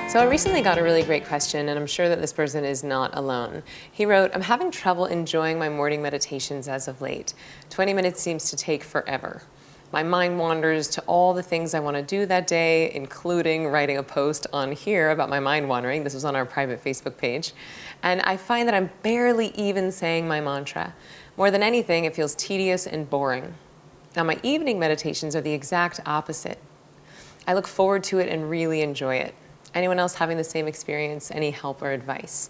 So I recently got a really great question, and I'm sure that this person is not alone. He wrote, "I'm having trouble enjoying my morning meditations as of late. 20 minutes seems to take forever. My mind wanders to all the things I want to do that day, including writing a post on here about my mind wandering." This was on our private Facebook page. "And I find that I'm barely even saying my mantra. More than anything, it feels tedious and boring. Now, my evening meditations are the exact opposite. I look forward to it and really enjoy it. Anyone else having the same experience? Any help or advice?"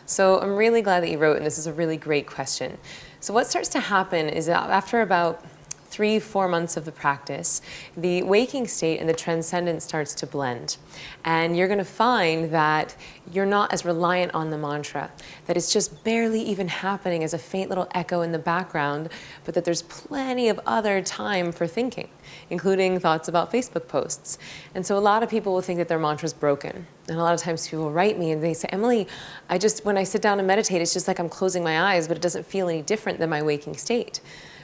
So I'm really glad that you wrote, and this is a really great question. So what starts to happen is that after about 3-4 months of the practice, the waking state and the transcendent starts to blend. And you're going to find that you're not as reliant on the mantra, that it's just barely even happening as a faint little echo in the background, but that there's plenty of other time for thinking, including thoughts about Facebook posts. And so a lot of people will think that their mantra's broken. And a lot of times people write me and they say, "Emily, when I sit down and meditate, it's just like I'm closing my eyes, but it doesn't feel any different than my waking state."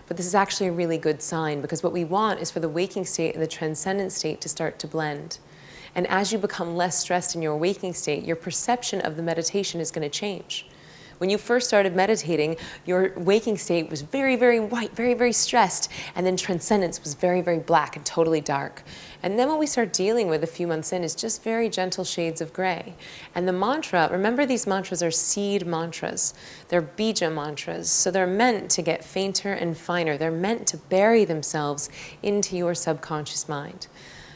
But this is actually a really good sign, because what we want is for the waking state and the transcendent state to start to blend. And as you become less stressed in your waking state, your perception of the meditation is going to change. When you first started meditating, your waking state was very, very white, very, very stressed, and then transcendence was very, very black and totally dark. And then what we start dealing with a few months in is just very gentle shades of gray. And the mantra, remember, these mantras are seed mantras. They're bija mantras, so they're meant to get fainter and finer. They're meant to bury themselves into your subconscious mind.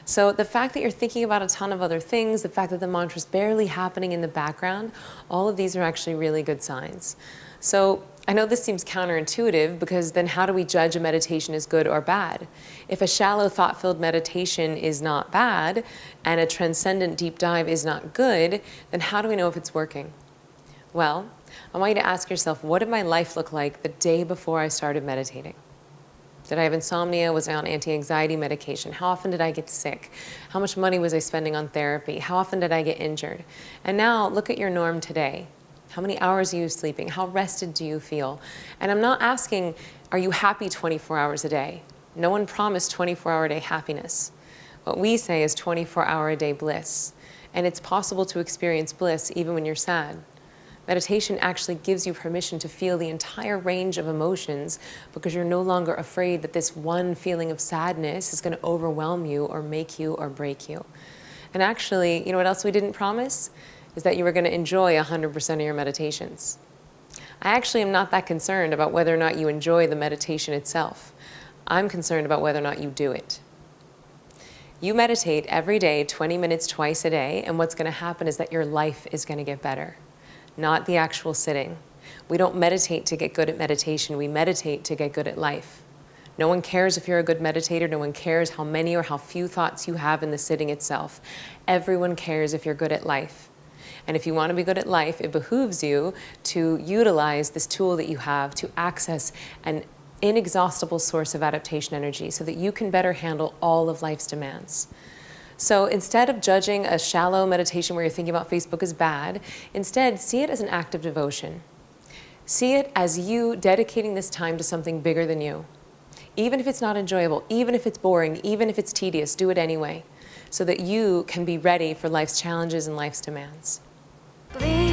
So the fact that you're thinking about a ton of other things, the fact that the mantra's barely happening in the background, all of these are actually really good signs. So I know this seems counterintuitive, because then how do we judge a meditation as good or bad? If a shallow, thought-filled meditation is not bad and a transcendent deep dive is not good, then how do we know if it's working? Well, I want you to ask yourself, what did my life look like the day before I started meditating? Did I have insomnia? Was I on anti-anxiety medication? How often did I get sick? How much money was I spending on therapy? How often did I get injured? And now look at your norm today. How many hours are you sleeping? How rested do you feel? And I'm not asking, are you happy 24 hours a day? No one promised 24-hour-a-day happiness. What we say is 24-hour-a-day bliss. And it's possible to experience bliss even when you're sad. Meditation actually gives you permission to feel the entire range of emotions, because you're no longer afraid that this one feeling of sadness is going to overwhelm you or make you or break you. And actually, you know what else we didn't promise? Is that you were going to enjoy 100% of your meditations. I actually am not that concerned about whether or not you enjoy the meditation itself. I'm concerned about whether or not you do it. You meditate every day, 20 minutes twice a day, and what's going to happen is that your life is going to get better. Not the actual sitting. We don't meditate to get good at meditation. We meditate to get good at life. No one cares if you're a good meditator. No one cares how many or how few thoughts you have in the sitting itself. Everyone cares if you're good at life. And if you want to be good at life, it behooves you to utilize this tool that you have to access an inexhaustible source of adaptation energy, so that you can better handle all of life's demands. So instead of judging a shallow meditation where you're thinking about Facebook as bad, instead see it as an act of devotion. See it as you dedicating this time to something bigger than you. Even if it's not enjoyable, even if it's boring, even if it's tedious, do it anyway, so that you can be ready for life's challenges and life's demands. Please.